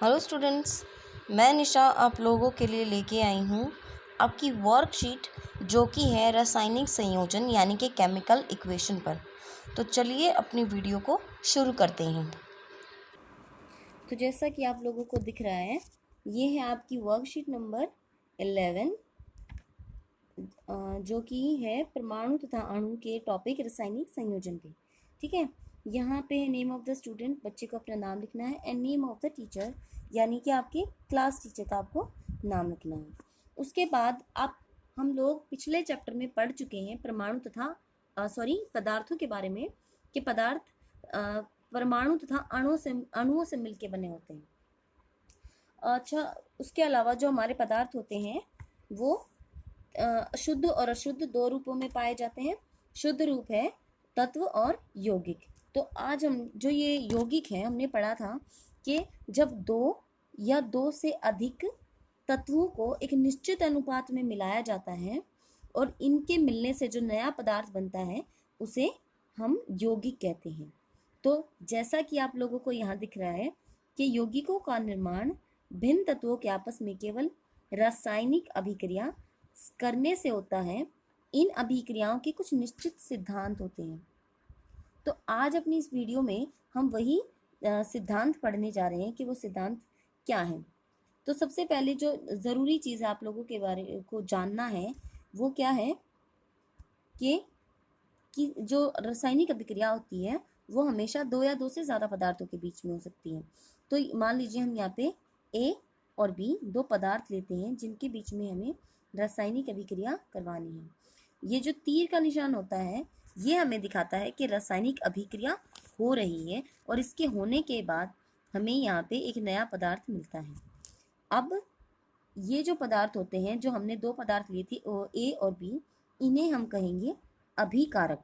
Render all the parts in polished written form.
Hello students, मैं निशा आप लोगों के लिए लेके आई हूँ आपकी वर्कशीट जो कि है रासायनिक संयोजन यानी कि केमिकल इक्वेशन पर। तो चलिए अपनी वीडियो को शुरू करते हैं। तो जैसा कि आप लोगों को दिख रहा है, ये है आपकी वर्कशीट नंबर 11 जो कि है परमाणु तथा अणु के टॉपिक रासायनिक संयोजन पे। ठीक है, यहाँ पे नेम ऑफ द स्टूडेंट, बच्चे को अपना नाम लिखना है, and name of the teacher यानी कि आपके क्लास टीचर का आपको नाम लिखना है। उसके बाद हम लोग पिछले चैप्टर में पढ़ चुके हैं परमाणु तथा पदार्थों के बारे में कि पदार्थ परमाणु तथा अणुओं से मिलके बने होते हैं। अच्छा, उसके अलावा जो हमारे पदार्थ होते हैं वो शुद्ध और अशुद्ध दो रूपों में पाए जाते हैं। शुद्ध रूप है तत्व और यौगिक। तो आज हम जो ये यौगिक है हमने पढ़ा था कि जब दो या दो से अधिक तत्वों को एक निश्चित अनुपात में मिलाया जाता है और इनके मिलने से जो नया पदार्थ बनता है उसे हम यौगिक कहते हैं। तो जैसा कि आप लोगों को यहाँ दिख रहा है कि यौगिकों का निर्माण भिन्न तत्वों के आपस में केवल रासायनिक अभिक्रिया करने से होता है। इन अभिक्रियाओं के कुछ निश्चित सिद्धांत होते हैं। तो आज अपनी इस वीडियो में हम वही सिद्धांत पढ़ने जा रहे हैं कि वो सिद्धांत क्या है। तो सबसे पहले जो ज़रूरी चीज़ आप लोगों के बारे को जानना है वो क्या है कि जो रासायनिक अभिक्रिया होती है वो हमेशा दो या दो से ज़्यादा पदार्थों के बीच में हो सकती है। तो मान लीजिए हम यहाँ पे ए और बी दो पदार्थ लेते हैं जिनके बीच में हमें रासायनिक अभिक्रिया करवानी है। ये जो तीर का निशान होता है ये हमें दिखाता है कि रासायनिक अभिक्रिया हो रही है और इसके होने के बाद हमें यहाँ पे एक नया पदार्थ मिलता है। अब ये जो पदार्थ होते हैं, जो हमने दो पदार्थ लिए थे ए और बी, इन्हें हम कहेंगे अभिकारक।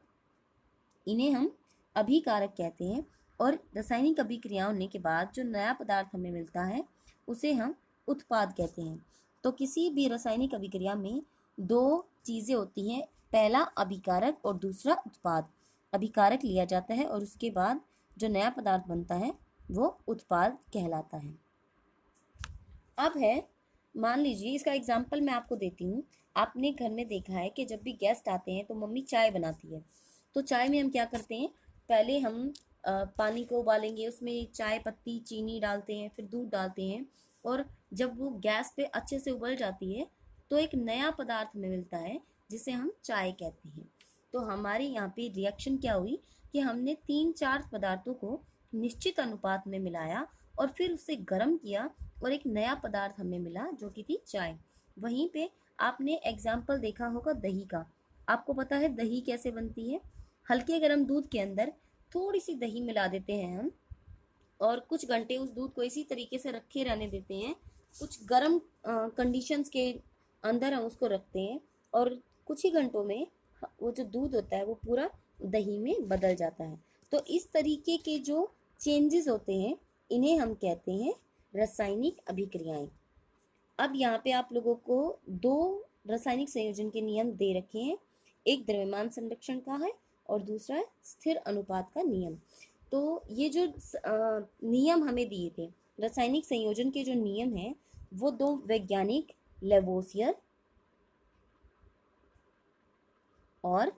इन्हें हम अभिकारक कहते हैं। और रासायनिक अभिक्रिया होने के बाद जो नया पदार्थ हमें मिलता है उसे हम उत्पाद कहते हैं। तो किसी भी रासायनिक अभिक्रिया में दो चीज़ें होती हैं, पहला अभिकारक और दूसरा उत्पाद। अभिकारक लिया जाता है और उसके बाद जो नया पदार्थ बनता है वो उत्पाद कहलाता है। अब है, मान लीजिए इसका एग्जाम्पल मैं आपको देती हूँ। आपने घर में देखा है कि जब भी गेस्ट आते हैं तो मम्मी चाय बनाती है। तो चाय में हम क्या करते हैं, पहले हम पानी को उबालेंगे, उसमें चाय पत्ती चीनी डालते हैं, फिर दूध डालते हैं, और जब वो गैस पे अच्छे से उबल जाती है तो एक नया पदार्थ हमें मिलता है जिसे हम चाय कहते हैं। तो हमारे यहाँ पे रिएक्शन क्या हुई कि हमने 3-4 पदार्थों को निश्चित अनुपात में मिलाया और फिर उसे गर्म किया और एक नया पदार्थ हमें मिला जो कि थी चाय। वहीं पे आपने एग्जाम्पल देखा होगा दही का। आपको पता है दही कैसे बनती है? हल्के गर्म दूध के अंदर थोड़ी सी दही मिला देते हैं हम और कुछ घंटे उस दूध को इसी तरीके से रखे रहने देते हैं। कुछ गर्म कंडीशंस के अंदर हम उसको रखते हैं और कुछ ही घंटों में वो जो दूध होता है वो पूरा दही में बदल जाता है। तो इस तरीके के जो चेंजेस होते हैं इन्हें हम कहते हैं रासायनिक अभिक्रियाएं। अब यहाँ पे आप लोगों को दो रासायनिक संयोजन के नियम दे रखे हैं। एक द्रव्यमान संरक्षण का है और दूसरा है स्थिर अनुपात का नियम। तो ये जो नियम हमें दिए थे रासायनिक संयोजन के, जो नियम हैं वो दो वैज्ञानिक लेवोसियर और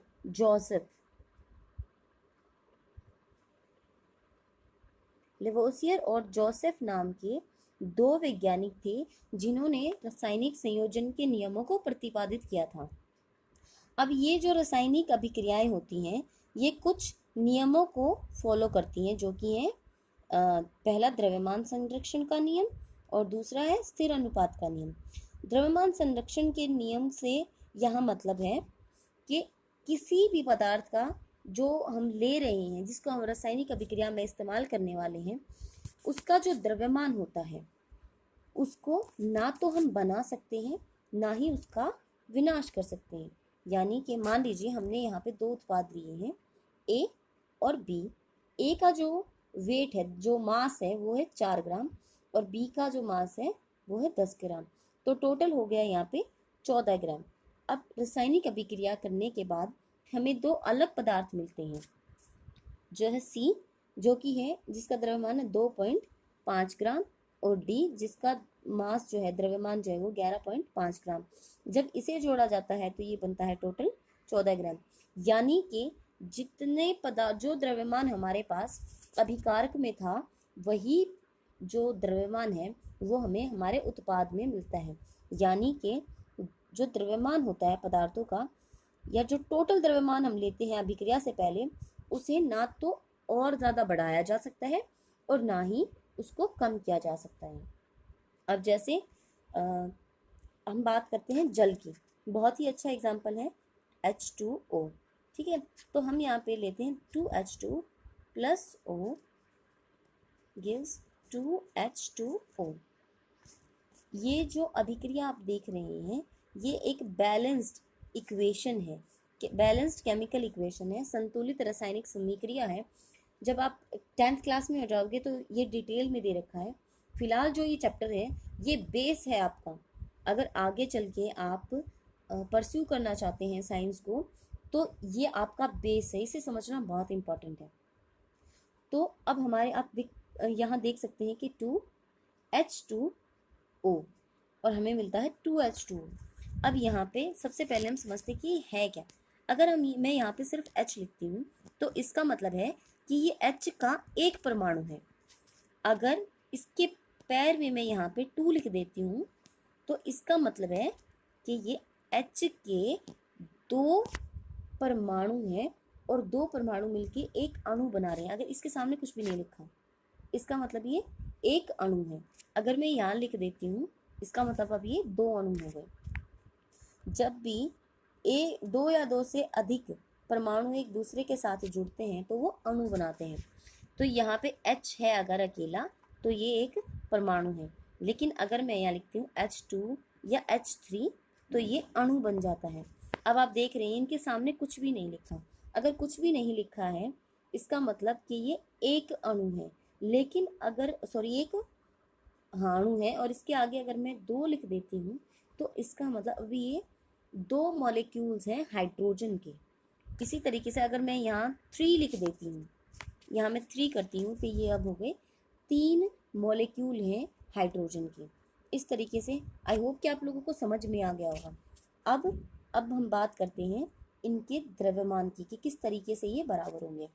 जोसेफ नाम के दो वैज्ञानिक थे जिन्होंने रासायनिक संयोजन के नियमों को प्रतिपादित किया था। अब ये जो रासायनिक अभिक्रियाएं होती हैं ये कुछ नियमों को फॉलो करती हैं, जो कि है पहला द्रव्यमान संरक्षण का नियम और दूसरा है स्थिर अनुपात का नियम। द्रव्यमान संरक्षण के नियम से यहाँ मतलब है कि किसी भी पदार्थ का जो हम ले रहे हैं, जिसको हम रासायनिक अभिक्रिया में इस्तेमाल करने वाले हैं, उसका जो द्रव्यमान होता है उसको ना तो हम बना सकते हैं ना ही उसका विनाश कर सकते हैं। यानी कि मान लीजिए हमने यहाँ पे दो उत्पाद लिए हैं ए और बी। ए का जो वेट है, जो मास है वो है 4 ग्राम और बी का जो मास है वो है 10 ग्राम। तो टोटल हो गया यहाँ पे 14 ग्राम। अब रासायनिक अभिक्रिया करने के बाद हमें दो अलग पदार्थ मिलते हैं, जो है सी, जो कि है जिसका द्रव्यमान है 2.5 ग्राम, और डी जिसका मास जो है, द्रव्यमान जो है वो 11.5 ग्राम। जब इसे जोड़ा जाता है तो ये बनता है टोटल 14 ग्राम। यानी कि जितने पदार्थ, जो द्रव्यमान हमारे पास अभिकारक में था, वही जो द्रव्यमान है वो हमें हमारे उत्पाद में मिलता है। यानी कि जो द्रव्यमान होता है पदार्थों का, या जो टोटल द्रव्यमान हम लेते हैं अभिक्रिया से पहले, उसे ना तो और ज़्यादा बढ़ाया जा सकता है और ना ही उसको कम किया जा सकता है। अब जैसे हम बात करते हैं जल की, बहुत ही अच्छा एग्जाम्पल है H2O। ठीक है, तो हम यहाँ पे लेते हैं 2H2 plus O gives 2H2O। ये जो अभिक्रिया आप देख रहे हैं, ये एक बैलेंस्ड इक्वेशन है, बैलेंस्ड केमिकल इक्वेशन है, संतुलित रासायनिक समीकरण है। जब आप 10th क्लास में हो जाओगे तो ये डिटेल में दे रखा है। फिलहाल जो ये चैप्टर है ये बेस है आपका। अगर आगे चल के आप परस्यू करना चाहते हैं साइंस को, तो ये आपका बेस है, इसे समझना बहुत इंपॉर्टेंट है। तो अब हमारे आप यहाँ देख सकते हैं कि 2H2O और हमें मिलता है 2H2O। अब यहाँ पे सबसे पहले हम समझते हैं कि है क्या। अगर मैं यहाँ पे सिर्फ H लिखती हूँ तो इसका मतलब है कि ये H का एक परमाणु है। अगर इसके पैर में मैं यहाँ पे 2 लिख देती हूँ तो इसका मतलब है कि ये H के 2 परमाणु हैं और 2 परमाणु मिलके एक अणु बना रहे हैं। अगर इसके सामने कुछ भी नहीं लिखा, इसका मतलब ये एक अणु है। अगर मैं यहाँ लिख देती हूँ, इसका मतलब अब ये 2 अणु हो गए। जब भी 2 या 2 से अधिक परमाणु एक दूसरे के साथ जुड़ते हैं तो वो अणु बनाते हैं। तो यहाँ पे H है अगर अकेला तो ये एक परमाणु है, लेकिन अगर मैं यहाँ लिखती हूँ H2 या H3 तो ये अणु बन जाता है। अब आप देख रहे हैं इनके सामने कुछ भी नहीं लिखा। अगर कुछ भी नहीं लिखा है इसका मतलब कि ये एक अणु है, लेकिन अगर एक अणु है और इसके आगे अगर मैं 2 लिख देती हूँ तो इसका मतलब अभी ये 2 मॉलिक्यूल्स हैं हाइड्रोजन के। इसी तरीके से अगर मैं यहाँ 3 लिख देती हूँ, यहाँ मैं 3 करती हूँ तो ये अब हो गए 3 मॉलिक्यूल हैं हाइड्रोजन के। इस तरीके से आई होप कि आप लोगों को समझ में आ गया होगा। अब हम बात करते हैं इनके द्रव्यमान की कि किस तरीके से ये बराबर होंगे।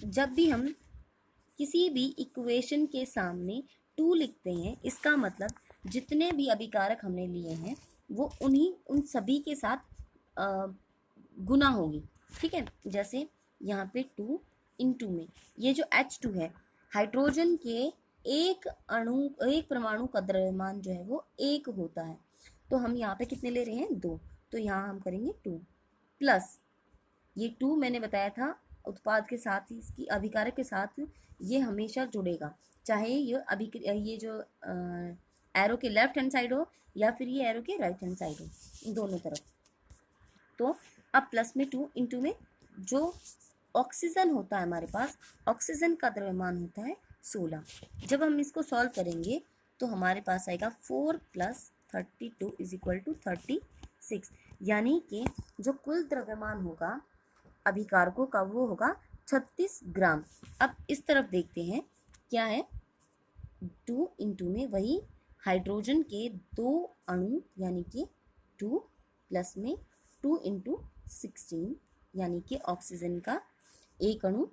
जब भी हम किसी भी इक्वेशन के सामने 2 लिखते हैं, इसका मतलब जितने भी अभिकारक हमने लिए हैं वो उन सभी के साथ गुना होगी। ठीक है, जैसे यहाँ पे 2 इंटू में ये जो H2 है, हाइड्रोजन के एक परमाणु का द्रव्यमान जो है वो 1 होता है। तो हम यहाँ पे कितने ले रहे हैं, 2। तो यहाँ हम करेंगे 2 प्लस ये 2 मैंने बताया था उत्पाद के साथ ही, इसकी अभिकारक के साथ ये हमेशा जुड़ेगा, चाहे ये जो एरो के लेफ्ट हैंड साइड हो या फिर ये एरो के राइट हैंड साइड हो, दोनों तरफ। तो अब प्लस में 2 इंटू में जो ऑक्सीजन होता है हमारे पास, ऑक्सीजन का द्रव्यमान होता है 16। जब हम इसको सॉल्व करेंगे तो हमारे पास आएगा 4 + 32 = 36। यानी कि जो कुल द्रव्यमान होगा अभिकारकों का वो होगा 36 ग्राम। अब इस तरफ देखते हैं क्या है, 2 इंटू में वही हाइड्रोजन के 2 अणु यानी कि 2 प्लस में 2 इंटू 16 यानी कि ऑक्सीजन का एक अणु।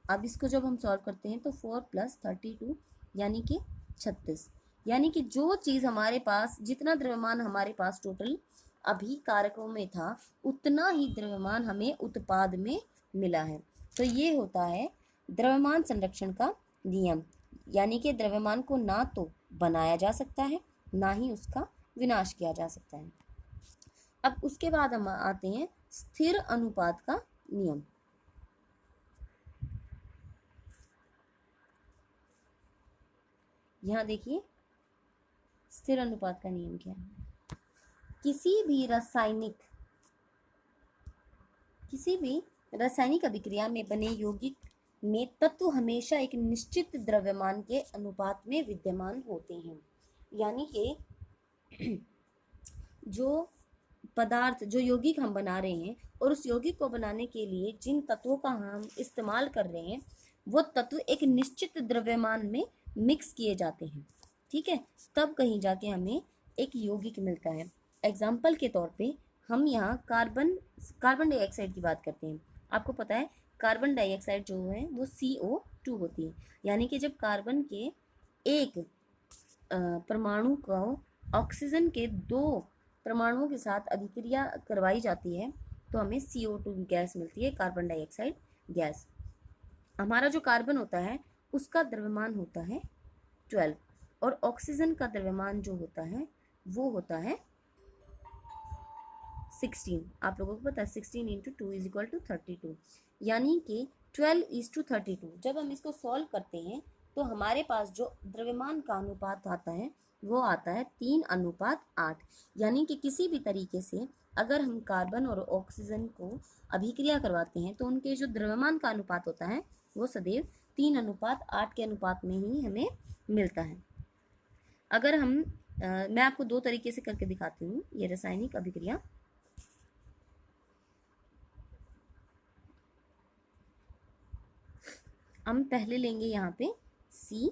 अब इसको जब हम सॉल्व करते हैं तो 4 + 32 यानी कि 36। यानी कि जो चीज़ हमारे पास, जितना द्रव्यमान हमारे पास टोटल अभिकारकों में था, उतना ही द्रव्यमान हमें उत्पाद में मिला है। तो ये होता है द्रव्यमान संरक्षण का नियम। यानी कि द्रव्यमान को ना तो बनाया जा सकता है, ना ही उसका विनाश किया जा सकता है। अब उसके बाद हम आते हैं स्थिर अनुपात का नियम। यहाँ देखिए स्थिर अनुपात का नियम क्या है। किसी भी रासायनिक अभिक्रिया में बने यौगिक में तत्व हमेशा एक निश्चित द्रव्यमान के अनुपात में विद्यमान होते हैं। यानी कि जो पदार्थ, जो यौगिक हम बना रहे हैं और उस यौगिक को बनाने के लिए जिन तत्वों का हम इस्तेमाल कर रहे हैं वो तत्व एक निश्चित द्रव्यमान में मिक्स किए जाते हैं, ठीक है, तब कहीं जाके हमें एक यौगिक मिलता है। एग्जाम्पल के तौर पे हम यहाँ कार्बन डाइऑक्साइड की बात करते हैं। आपको पता है कार्बन डाइऑक्साइड जो है वो CO2 होती है, यानी कि जब कार्बन के एक परमाणु को ऑक्सीजन के 2 परमाणुओं के साथ अभिक्रिया करवाई जाती है तो हमें CO2 गैस मिलती है, कार्बन डाइऑक्साइड गैस। हमारा जो कार्बन होता है उसका द्रव्यमान होता है 12 और ऑक्सीजन का द्रव्यमान जो होता है वो होता है 16। आप लोगों को पता है 16 इंटू 2 इज इक्वल टू 32, यानी कि 12:32। जब हम इसको सॉल्व करते हैं तो हमारे पास जो द्रव्यमान का अनुपात आता है वो आता है 3:8। यानी कि किसी भी तरीके से अगर हम कार्बन और ऑक्सीजन को अभिक्रिया करवाते हैं तो उनके जो द्रव्यमान का अनुपात होता है वो सदैव 3:8 के अनुपात में ही हमें मिलता है। अगर हम मैं आपको दो तरीके से करके दिखाती हूँ ये रासायनिक अभिक्रिया। हम पहले लेंगे यहाँ पे C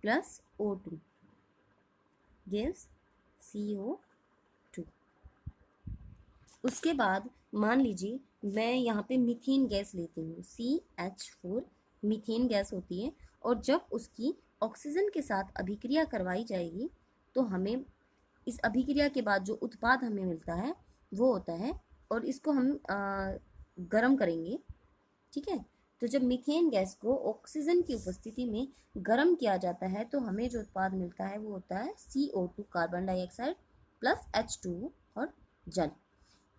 plus O2 gives CO2। उसके बाद मान लीजिए मैं यहाँ पे मीथेन गैस लेती हूँ, CH4 मीथेन गैस होती है, और जब उसकी ऑक्सीजन के साथ अभिक्रिया करवाई जाएगी तो हमें इस अभिक्रिया के बाद जो उत्पाद हमें मिलता है वो होता है, और इसको हम गर्म करेंगे, ठीक है। तो जब मीथेन गैस को ऑक्सीजन की उपस्थिति में गर्म किया जाता है तो हमें जो उत्पाद मिलता है वो होता है CO2 carbon dioxide plus H2O और जल।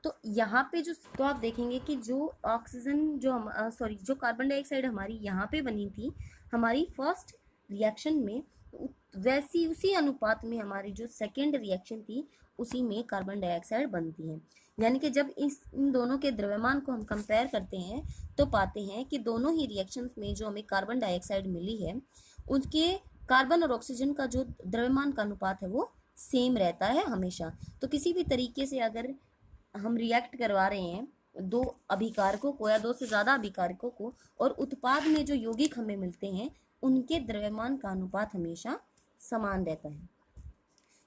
तो यहाँ पे जो तो आप देखेंगे कि जो ऑक्सीजन जो हम जो कार्बन डाइऑक्साइड हमारी यहाँ पे बनी थी हमारी फर्स्ट रिएक्शन में, वैसी उसी अनुपात में हमारी जो सेकेंड रिएक्शन थी उसी में कार्बन डाइऑक्साइड बनती है। यानी कि जब इन दोनों के द्रव्यमान को हम कंपेयर करते हैं तो पाते हैं कि दोनों ही रिएक्शंस में जो हमें कार्बन डाइऑक्साइड मिली है उनके कार्बन और ऑक्सीजन का जो द्रव्यमान का अनुपात है वो सेम रहता है हमेशा। तो किसी भी तरीके से अगर हम रिएक्ट करवा रहे हैं दो अभिकारकों को या दो से ज़्यादा अभिकारकों को और उत्पाद में जो यौगिक हमें मिलते हैं उनके द्रव्यमान का अनुपात हमेशा समान रहता है,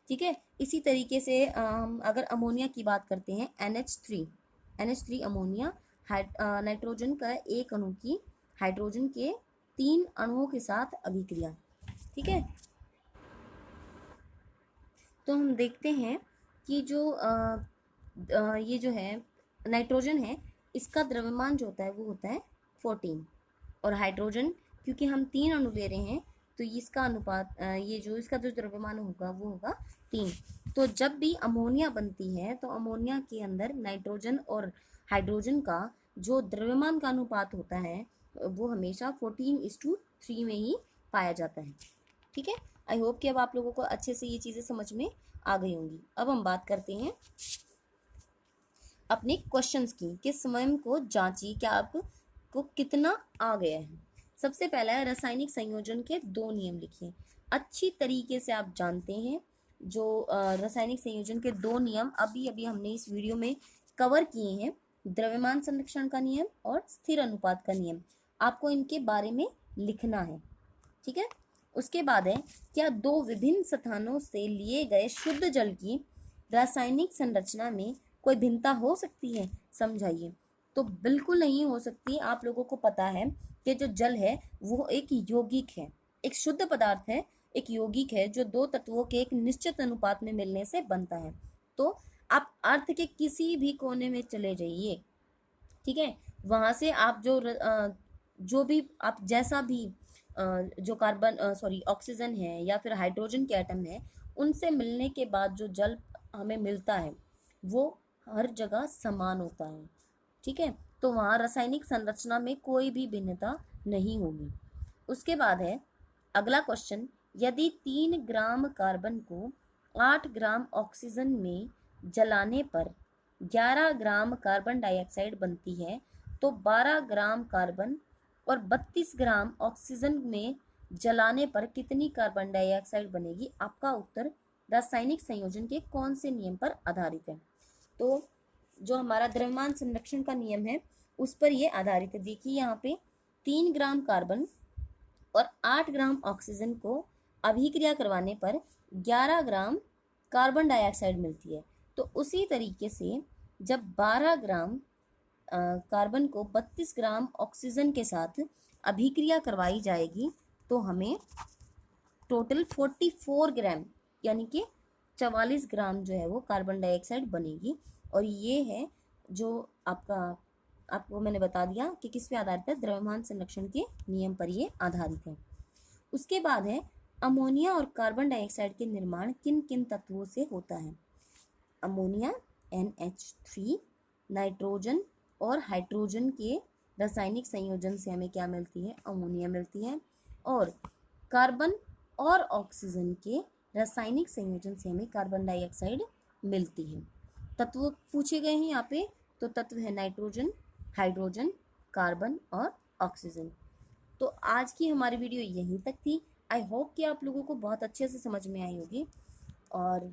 ठीक है। इसी तरीके से हम अगर अमोनिया की बात करते हैं NH3 अमोनिया नाइट्रोजन का एक अणु की हाइड्रोजन के 3 अणुओं के साथ अभिक्रिया, ठीक है। तो हम देखते हैं कि जो ये जो है नाइट्रोजन है इसका द्रव्यमान जो होता है वो होता है 14, और हाइड्रोजन क्योंकि हम 3 अणु ले रहे हैं तो इसका अनुपात ये जो इसका जो द्रव्यमान होगा वो होगा 3। तो जब भी अमोनिया बनती है तो अमोनिया के अंदर नाइट्रोजन और हाइड्रोजन का जो द्रव्यमान का अनुपात होता है वो हमेशा 14:3 में ही पाया जाता है, ठीक है। आई होप कि अब आप लोगों को अच्छे से ये चीज़ें समझ में आ गई होंगी। अब हम बात करते हैं अपने क्वेश्चंस की कि स्वयं को जांचिए कि आपको कितना आ गया है। सबसे पहला है रासायनिक संयोजन के 2 नियम लिखिए। अच्छी तरीके से आप जानते हैं जो रासायनिक संयोजन के 2 नियम अभी अभी हमने इस वीडियो में कवर किए हैं, द्रव्यमान संरक्षण का नियम और स्थिर अनुपात का नियम। आपको इनके बारे में लिखना है, ठीक है। उसके बाद है क्या 2 विभिन्न स्थानों से लिए गए शुद्ध जल की रासायनिक संरचना में कोई भिन्नता हो सकती है, समझाइए। तो बिल्कुल नहीं हो सकती। आप लोगों को पता है कि जो जल है वो एक यौगिक है, एक शुद्ध पदार्थ है, एक यौगिक है जो 2 तत्वों के एक निश्चित अनुपात में मिलने से बनता है। तो आप अर्थ के किसी भी कोने में चले जाइए, ठीक है, वहां से आप जो भी आप जैसा भी जो ऑक्सीजन है या फिर हाइड्रोजन के एटम है उनसे मिलने के बाद जो जल हमें मिलता है वो हर जगह समान होता है, ठीक है। तो वहाँ रासायनिक संरचना में कोई भी भिन्नता नहीं होगी। उसके बाद है अगला क्वेश्चन, यदि 3 ग्राम कार्बन को 8 ग्राम ऑक्सीजन में जलाने पर 11 ग्राम कार्बन डाइऑक्साइड बनती है तो 12 ग्राम कार्बन और 32 ग्राम ऑक्सीजन में जलाने पर कितनी कार्बन डाइऑक्साइड बनेगी। आपका उत्तर रासायनिक संयोजन के कौन से नियम पर आधारित है। तो जो हमारा द्रव्यमान संरक्षण का नियम है उस पर ये आधारित है। देखिए यहाँ पे 3 ग्राम कार्बन और 8 ग्राम ऑक्सीजन को अभिक्रिया करवाने पर 11 ग्राम कार्बन डाइऑक्साइड मिलती है। तो उसी तरीके से जब 12 ग्राम कार्बन को 32 ग्राम ऑक्सीजन के साथ अभिक्रिया करवाई जाएगी तो हमें टोटल 44 ग्राम यानी कि 44 ग्राम जो है वो कार्बन डाइऑक्साइड बनेगी। और ये है जो आपको मैंने बता दिया कि किस पे आधारित है, द्रव्यमान संरक्षण के नियम पर ये आधारित है। उसके बाद है अमोनिया और कार्बन डाइऑक्साइड के निर्माण किन किन तत्वों से होता है। अमोनिया NH3 नाइट्रोजन और हाइड्रोजन के रासायनिक संयोजन से हमें क्या मिलती है, अमोनिया मिलती है। और कार्बन और ऑक्सीजन के रासायनिक संयोजन से हमें कार्बन डाइऑक्साइड मिलती है। तत्व पूछे गए हैं यहाँ पे, तो तत्व है नाइट्रोजन, हाइड्रोजन, कार्बन और ऑक्सीजन। तो आज की हमारी वीडियो यहीं तक थी। आई होप कि आप लोगों को बहुत अच्छे से समझ में आई होगी। और